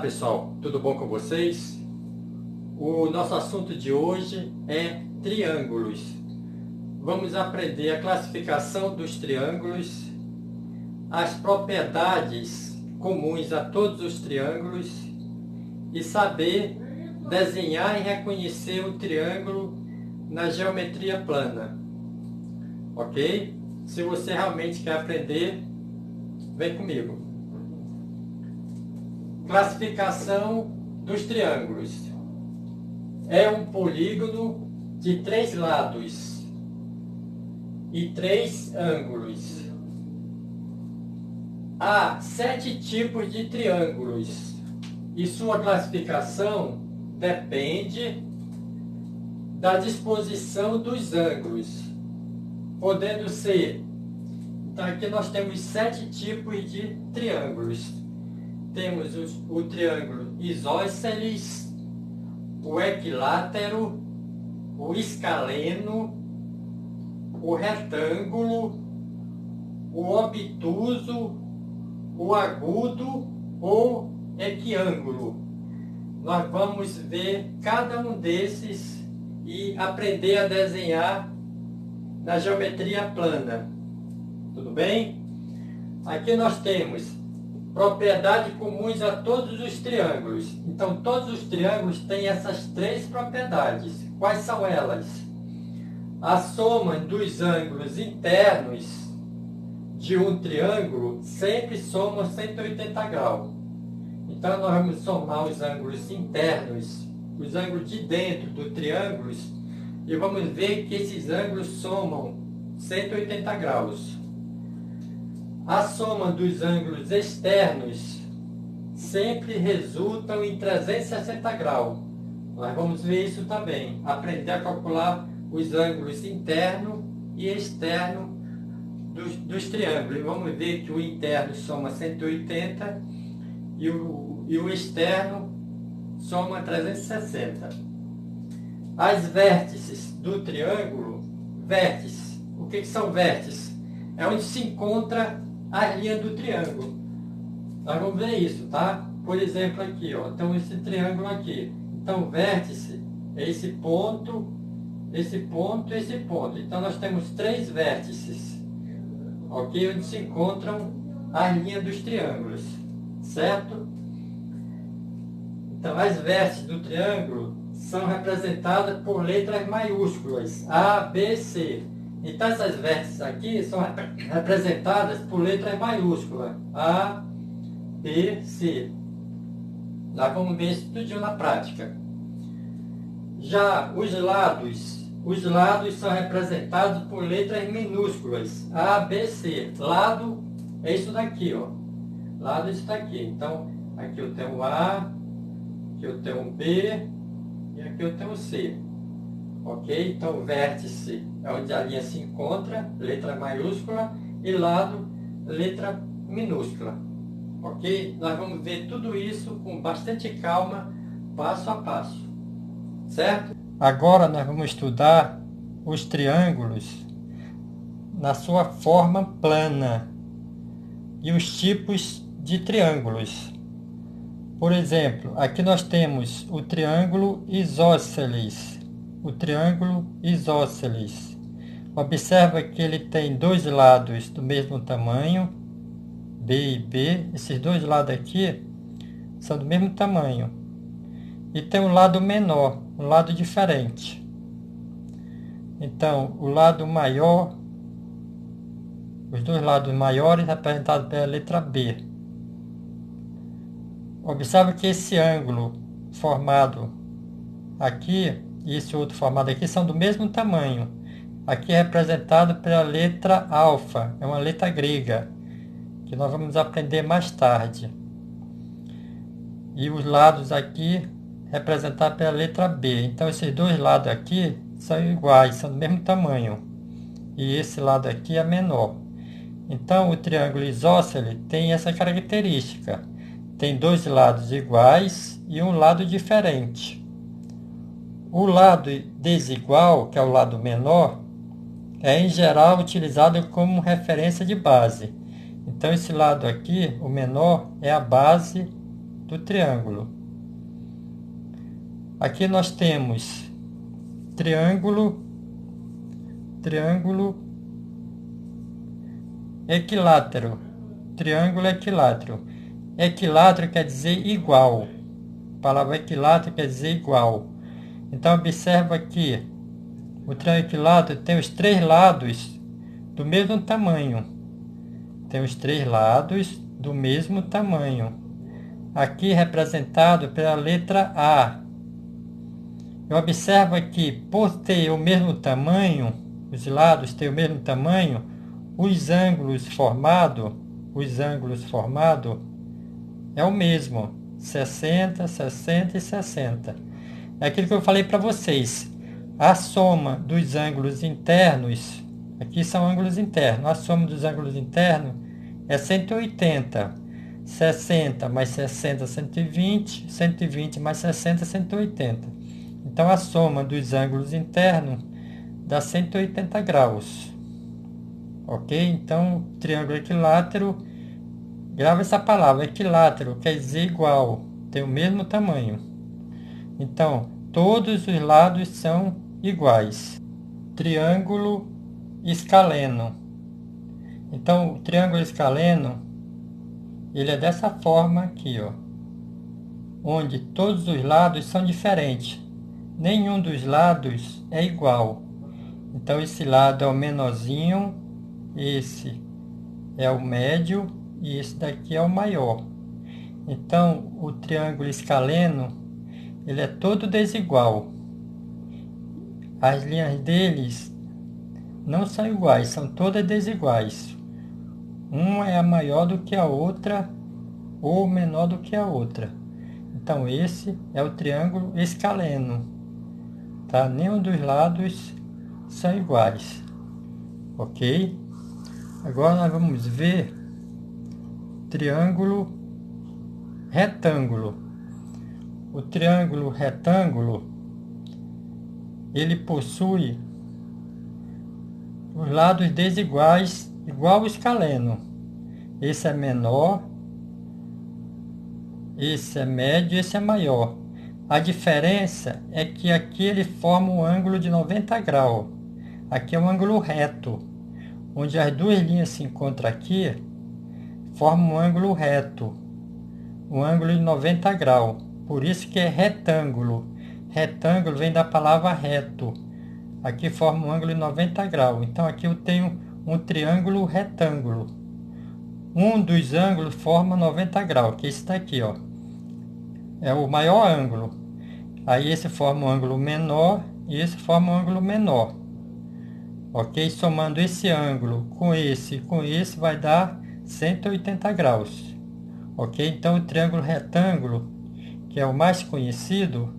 Olá pessoal, tudo bom com vocês? O nosso assunto de hoje é triângulos. Vamos aprender a classificação dos triângulos, as propriedades comuns a todos os triângulos e saber desenhar e reconhecer o triângulo na geometria plana. Ok? Se você realmente quer aprender, vem comigo. Classificação dos triângulos. É um polígono de 3 lados e 3 ângulos. Há 7 tipos de triângulos e sua classificação depende da disposição dos ângulos, podendo ser. Então aqui nós temos 7 tipos de triângulos. Temos o triângulo isósceles, o equilátero, o escaleno, o retângulo, o obtuso, o agudo ou equiângulo. Nós vamos ver cada um desses e aprender a desenhar na geometria plana. Tudo bem? Aqui nós temos propriedades comuns a todos os triângulos. Então, todos os triângulos têm essas 3 propriedades. Quais são elas? A soma dos ângulos internos de um triângulo sempre soma 180 graus. Então, nós vamos somar os ângulos internos, os ângulos de dentro do triângulo, e vamos ver que esses ângulos somam 180 graus. A soma dos ângulos externos sempre resultam em 360 graus. Nós vamos ver isso também. Aprender a calcular os ângulos interno e externo dos triângulos. Vamos ver que o interno soma 180 e o externo soma 360. As vértices do triângulo, vértices. O que são vértices? É onde se encontra a linha do triângulo. Nós vamos ver isso, tá? Por exemplo, aqui, ó, então esse triângulo aqui. Então, vértice é esse ponto, esse ponto e esse ponto. Então, nós temos 3 vértices, ok? Onde se encontram as linhas dos triângulos, certo? Então, as vértices do triângulo são representadas por letras maiúsculas, A, B, C. Então, essas vértices aqui são representadas por letras maiúsculas, A, B, C. Nós vamos ver isso tudo na prática. Já os lados são representados por letras minúsculas, A, B, C. Lado é isso daqui, ó. Lado é isso daqui. Então, aqui eu tenho A, aqui eu tenho B e aqui eu tenho C. Ok? Então, o vértice é onde a linha se encontra, letra maiúscula, e lado, letra minúscula. Ok? Nós vamos ver tudo isso com bastante calma, passo a passo. Certo? Agora nós vamos estudar os triângulos na sua forma plana e os tipos de triângulos. Por exemplo, aqui nós temos o triângulo isósceles. O triângulo isósceles. Observa que ele tem 2 lados do mesmo tamanho, B e B. Esses 2 lados aqui são do mesmo tamanho. E tem um lado menor, um lado diferente. Então, o lado maior, os 2 lados maiores representados pela letra B. Observa que esse ângulo formado aqui e esse outro formado aqui são do mesmo tamanho. Aqui é representado pela letra alfa, é uma letra grega, que nós vamos aprender mais tarde. E os lados aqui representados pela letra B. Então esses 2 lados aqui são iguais, são do mesmo tamanho. E esse lado aqui é menor. Então o triângulo isósceles tem essa característica. Tem 2 lados iguais e um lado diferente. O lado desigual, que é o lado menor, é em geral utilizado como referência de base. Então esse lado aqui, o menor, é a base do triângulo. Aqui nós temos triângulo equilátero. Triângulo equilátero. Equilátero quer dizer igual. A palavra equilátero quer dizer igual. Então observa que o triângulo equilátero tem os três lados do mesmo tamanho. Tem os três lados do mesmo tamanho. Aqui representado pela letra A. E observa que por ter o mesmo tamanho, os lados têm o mesmo tamanho, os ângulos formados é o mesmo. 60, 60 e 60. É aquilo que eu falei para vocês. A soma dos ângulos internos, aqui são ângulos internos, a soma dos ângulos internos é 180. 60 mais 60, 120, 120 mais 60, 180. Então a soma dos ângulos internos dá 180 graus. Ok? Então, triângulo equilátero, grava essa palavra, equilátero, quer dizer igual, tem o mesmo tamanho. Então, todos os lados são iguais. Triângulo escaleno. Então, o triângulo escaleno, ele é dessa forma aqui, ó, onde todos os lados são diferentes. Nenhum dos lados é igual. Então, esse lado é o menorzinho, esse é o médio e esse daqui é o maior. Então, o triângulo escaleno, ele é todo desigual. As linhas deles não são iguais, são todas desiguais. Uma é maior do que a outra ou menor do que a outra. Então, esse é o triângulo escaleno. Tá? Nenhum dos lados são iguais. Ok? Agora nós vamos ver triângulo retângulo. O triângulo retângulo, ele possui os lados desiguais, igual ao escaleno. Esse é menor, esse é médio, esse é maior. A diferença é que aqui ele forma um ângulo de 90 graus. Aqui é um ângulo reto, onde as duas linhas se encontram aqui, formam um ângulo reto, um ângulo de 90 graus. Por isso que é retângulo. Retângulo vem da palavra reto. Aqui forma um ângulo de 90 graus. Então aqui eu tenho um triângulo retângulo. Um dos ângulos forma 90 graus, que é esse daqui, ó. É o maior ângulo. Aí esse forma um ângulo menor e esse forma um ângulo menor. Ok? Somando esse ângulo com esse vai dar 180 graus. Ok? Então o triângulo retângulo, que é o mais conhecido,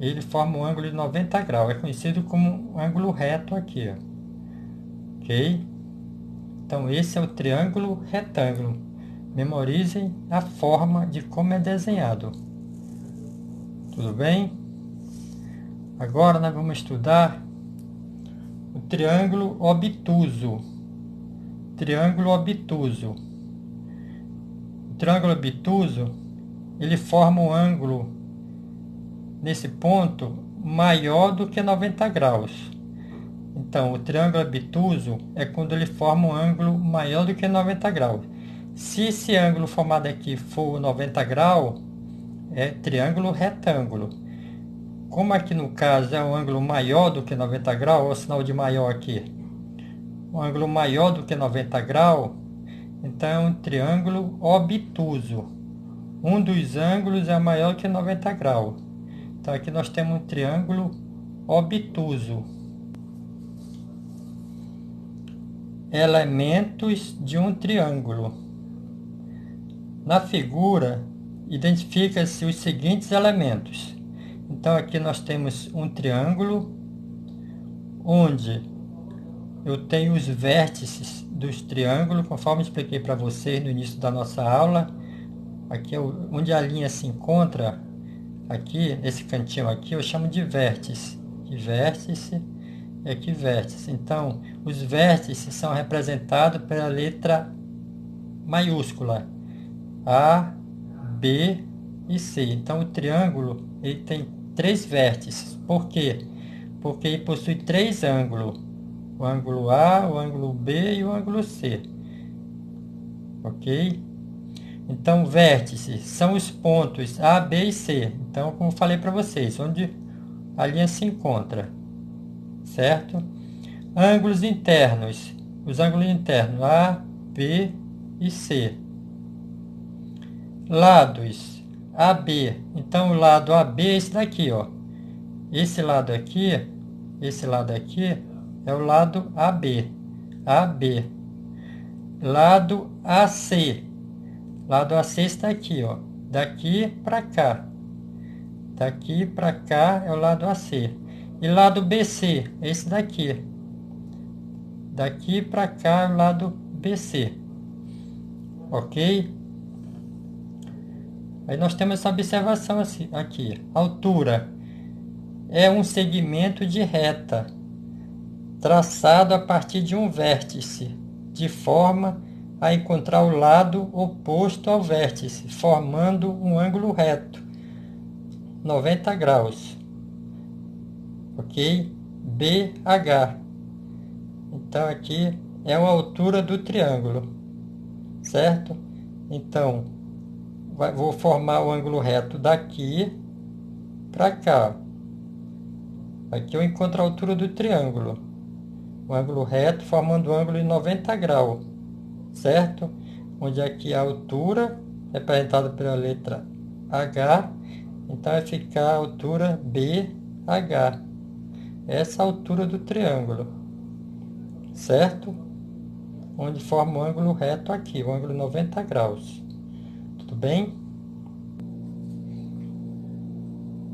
ele forma um ângulo de 90 graus. É conhecido como um ângulo reto aqui. Ó. Ok? Então esse é o triângulo retângulo. Memorizem a forma de como é desenhado. Tudo bem? Agora nós vamos estudar o triângulo obtuso. Triângulo obtuso. O triângulo obtuso, ele forma um ângulo nesse ponto maior do que 90 graus. Então, o triângulo obtuso é quando ele forma um ângulo maior do que 90 graus. Se esse ângulo formado aqui for 90 graus, é triângulo retângulo. Como aqui no caso é um ângulo maior do que 90 graus, olha o sinal de maior aqui. Um ângulo maior do que 90 graus, então é um triângulo obtuso. Um dos ângulos é maior que 90 graus. Então aqui nós temos um triângulo obtuso. Elementos de um triângulo. Na figura, identifica-se os seguintes elementos. Então aqui nós temos um triângulo, onde eu tenho os vértices dos triângulos, conforme expliquei para vocês no início da nossa aula. Aqui é onde a linha se encontra, aqui, nesse cantinho aqui, eu chamo de vértice. De vértice e aqui vértice. Então, os vértices são representados pela letra maiúscula. A, B e C. Então o triângulo ele tem 3 vértices. Por quê? Porque ele possui 3 ângulos. O ângulo A, o ângulo B e o ângulo C. Ok? Então, vértices são os pontos A, B e C. Então, como falei para vocês, onde a linha se encontra. Certo? Ângulos internos. Os ângulos internos A, B e C. Lados AB. Então, o lado AB é esse daqui, ó. Esse lado aqui é o lado AB. AB. Lado AC. Lado AC está aqui, ó. Daqui para cá. Daqui para cá é o lado AC. E lado BC, esse daqui. Daqui para cá é o lado BC. Ok? Aí nós temos essa observação assim, aqui. Altura é um segmento de reta traçado a partir de um vértice, de forma a encontrar o lado oposto ao vértice, formando um ângulo reto, 90 graus. Ok? BH. Então, aqui é a altura do triângulo, certo? Então, vou formar o ângulo reto daqui para cá. Aqui eu encontro a altura do triângulo. O ângulo reto formando um ângulo de 90 graus, certo? Onde aqui a altura, representada pela letra H, então vai ficar a altura BH. Essa é a altura do triângulo, certo? Onde forma o ângulo reto aqui, o ângulo 90 graus. Tudo bem?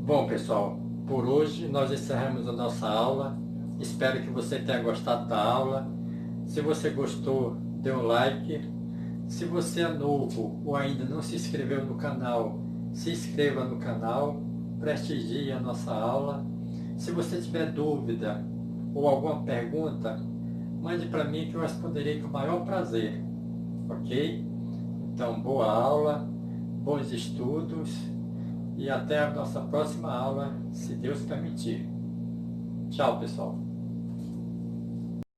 Bom, pessoal, por hoje nós encerramos a nossa aula. Espero que você tenha gostado da aula. Se você gostou, dê um like. Se você é novo ou ainda não se inscreveu no canal, se inscreva no canal, prestigie a nossa aula. Se você tiver dúvida ou alguma pergunta, mande para mim que eu responderei com o maior prazer. Ok? Então, boa aula, bons estudos e até a nossa próxima aula, se Deus permitir. Tchau, pessoal.